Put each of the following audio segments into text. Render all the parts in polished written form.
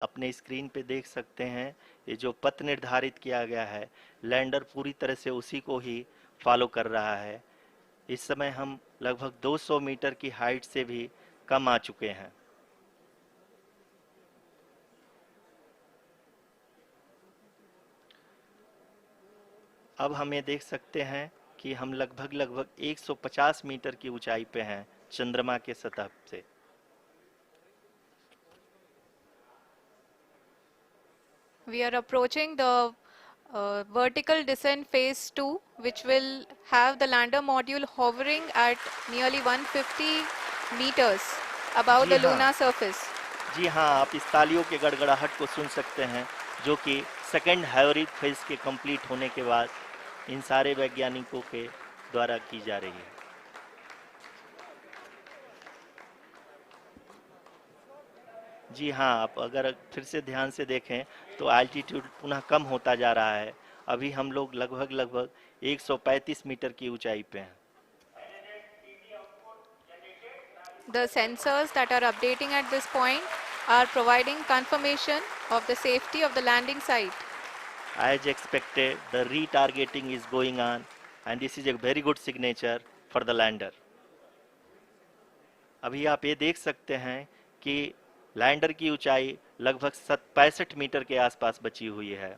अपने स्क्रीन पे देख सकते हैं, ये जो पथ निर्धारित किया गया है, लैंडर पूरी तरह से उसी को ही फॉलो कर रहा है। इस समय हम लगभग 200 मीटर की हाइट से भी कम आ चुके हैं। अब हम ये देख सकते हैं कि हम लगभग 150 मीटर की ऊंचाई पे हैं चंद्रमा के सतह से। We are approaching the vertical descent phase 2, which will have the lander module hovering at nearly 150 meters above ji the हाँ, lunar surface. जी हाँ, आप इस तालियों के गड़गड़ाहट को सुन सकते हैं, जो कि सेकंड हाइब्रिड फेज के कंप्लीट होने के बाद इन सारे वैज्ञानिकों के द्वारा की जा रही है। जी हाँ, आप अगर फिर से ध्यान से देखें तो एल्टीट्यूड पुनः कम होता जा रहा है। अभी हम लोग लगभग 135 मीटर की ऊंचाई पे हैं। The sensors that are updating at this point are providing confirmation of the safety of the landing site. As expected, the retargeting is going on, and this is a very good signature for the lander. अभी आप ये देख सकते हैं कि lander की ऊंचाई लगभग 65 मीटर के आसपास बची हुई है।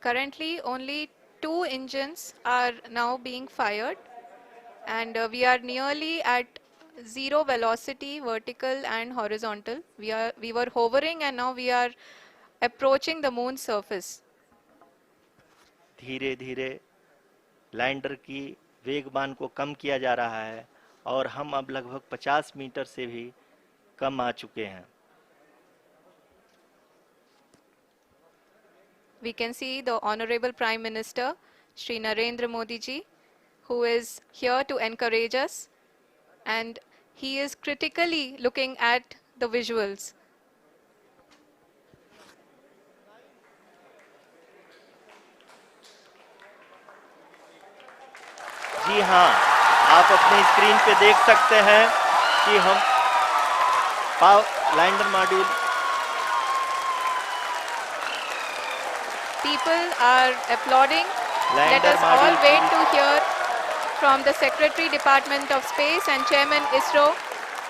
Currently, only 2 engines are now being fired, and we are nearly at zero velocity, vertical and horizontal. We were hovering, and now we are approaching the moon's surface. धीरे धीरे लैंडर की वेगमान को कम किया जा रहा है और हम अब लगभग 50 मीटर से भी कम आ चुके हैं। We can see the Honorable Prime Minister, Shri Narendra Modi ji, who is here to encourage us, and he is critically looking at the visuals. जी हाँ, आप अपनी स्क्रीन पे देख सकते हैं कि हम lander module. People are applauding. Let lander us all module wait to hear from the Secretary Department of Space and Chairman ISRO,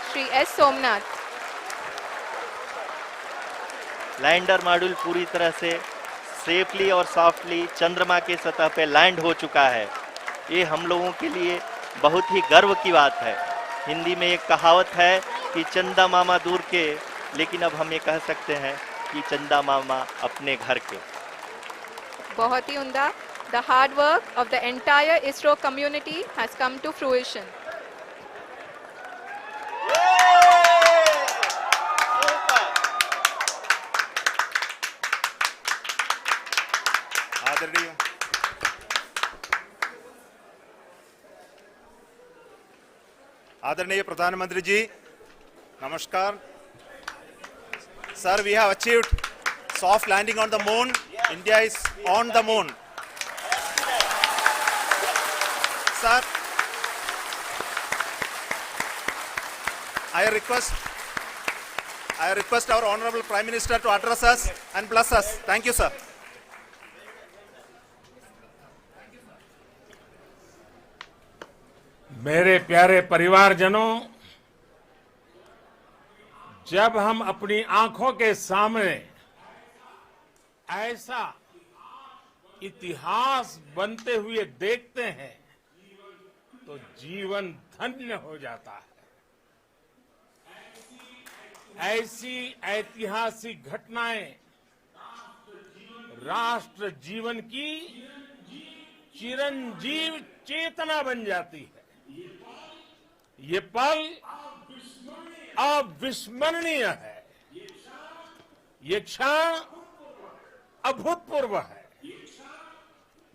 Shri S. Somnath. Lander module पूरी तरह से सेफली और सॉफ्टली चंद्रमा के सतह पे लैंड हो चुका है। ये हम लोगों के लिए बहुत ही गर्व की बात है। हिंदी में एक कहावत है कि चंदा मामा दूर के, लेकिन अब हम ये कह सकते हैं कि चंदा मामा अपने घर के। बहुत ही उम्दा. The hard work of the entire ISRO community has come to fruition. आदरणीय प्रधानमंत्री जी, नमस्कार. Sir, we have achieved soft landing on the moon. India is on the moon. Sir, I request our Honorable Prime Minister to address us and bless us. Thank you, sir. मेरे प्यारे परिवारजनों, जब हम अपनी आंखों के सामने ऐसा इतिहास बनते हुए देखते हैं तो जीवन धन्य हो जाता है। ऐसी ऐतिहासिक घटनाएं राष्ट्र जीवन की चिरंजीव चेतना बन जाती है। ये पल अविस्मरणीय है। ये क्षण अभूतपूर्व है।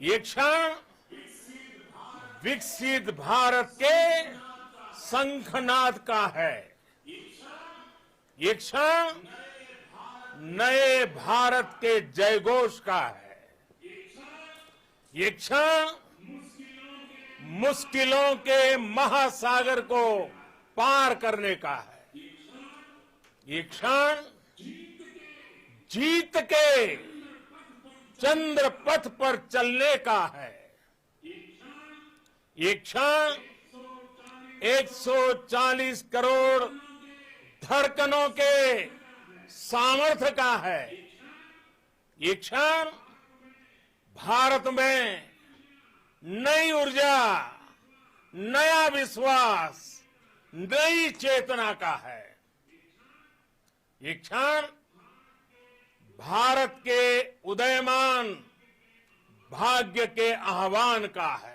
ये क्षण विकसित भारत के शंखनाद का है। ये क्षण नए भारत के जयघोष का है। ये क्षण मुश्किलों के महासागर को पार करने का है। ये क्षण जीत के चंद्र पथ पर चलने का है। ये क्षण 140 करोड़ धड़कनों के सामर्थ्य का है। ये क्षण भारत में नई ऊर्जा, नया विश्वास, नई चेतना का है। ये क्षण भारत के उदयमान भाग्य के आह्वान का है।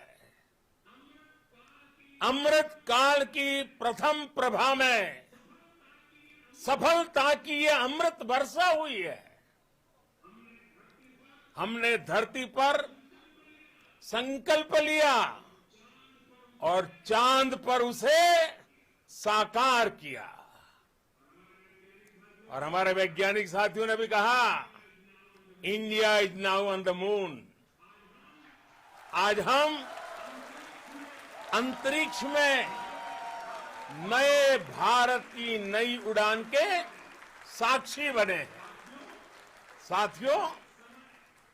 अमृत काल की प्रथम प्रभा में सफलता की ये अमृत वर्षा हुई है। हमने धरती पर संकल्प लिया और चांद पर उसे साकार किया। और हमारे वैज्ञानिक साथियों ने भी कहा, India is now on the moon. आज हम अंतरिक्ष में नए भारत की नई उड़ान के साक्षी बने हैं। साथियों,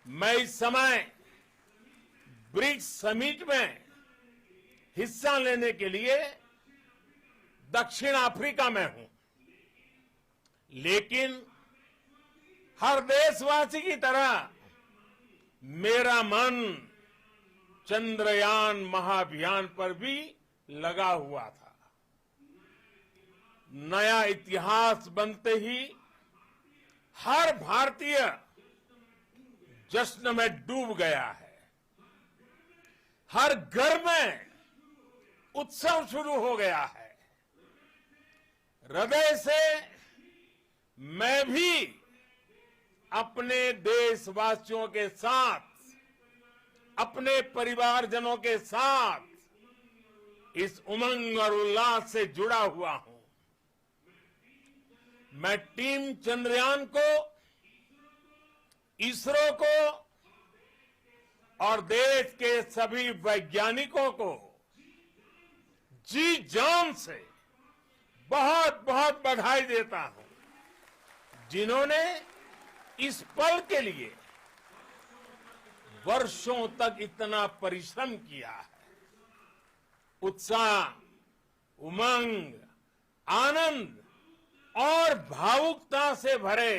मैं इस समय ब्रिक्स समिट में हिस्सा लेने के लिए दक्षिण अफ्रीका में हूं, लेकिन हर देशवासी की तरह मेरा मन चंद्रयान महाअभियान पर भी लगा हुआ था। नया इतिहास बनते ही हर भारतीय जश्न में डूब गया है। हर घर में उत्सव शुरू हो गया है। हृदय से मैं भी अपने देशवासियों के साथ, अपने परिवारजनों के साथ इस उमंग और उल्लास से जुड़ा हुआ हूं। मैं टीम चंद्रयान को, इसरो को और देश के सभी वैज्ञानिकों को जी जान से बहुत बहुत बधाई देता हूं, जिन्होंने इस पल के लिए वर्षों तक इतना परिश्रम किया है। उत्साह, उमंग, आनंद और भावुकता से भरे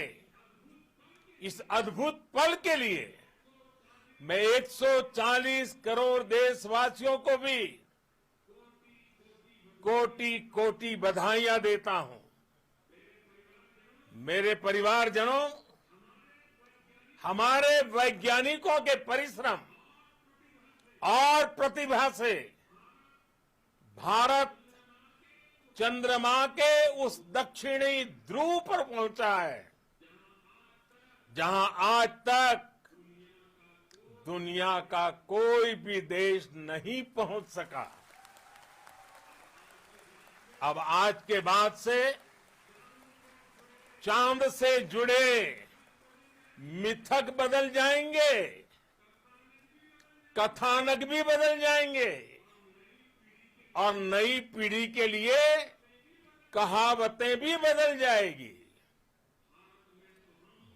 इस अद्भुत पल के लिए मैं 140 करोड़ देशवासियों को भी कोटि कोटि बधाइयां देता हूं। मेरे परिवारजनों, हमारे वैज्ञानिकों के परिश्रम और प्रतिभा से भारत चंद्रमा के उस दक्षिणी ध्रुव पर पहुंचा है, जहां आज तक दुनिया का कोई भी देश नहीं पहुंच सका। अब आज के बाद से चांद से जुड़े मिथक बदल जाएंगे, कथानक भी बदल जाएंगे और नई पीढ़ी के लिए कहावतें भी बदल जाएगी।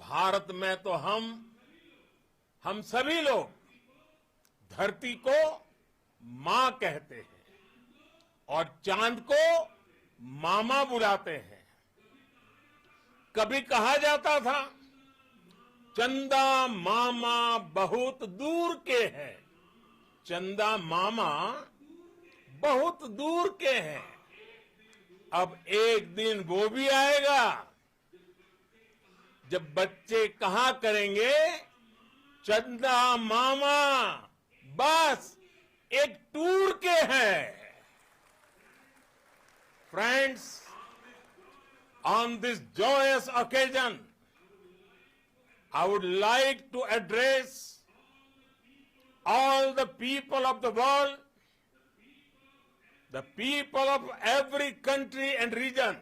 भारत में तो हम सभी लोग धरती को मां कहते हैं और चांद को मामा बुलाते हैं। कभी कहा जाता था, चंदा मामा बहुत दूर के हैं। चंदा मामा बहुत दूर के हैं। अब एक दिन वो भी आएगा जब बच्चे कहा करेंगे, चंदा मामा बस एक टूर के हैं। Friends, on this joyous occasion, I would like to address all the people of the world, the people of every country and region.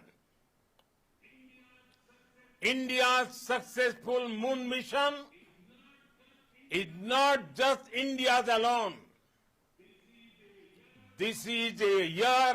India's successful moon mission is not just India's alone. This is a year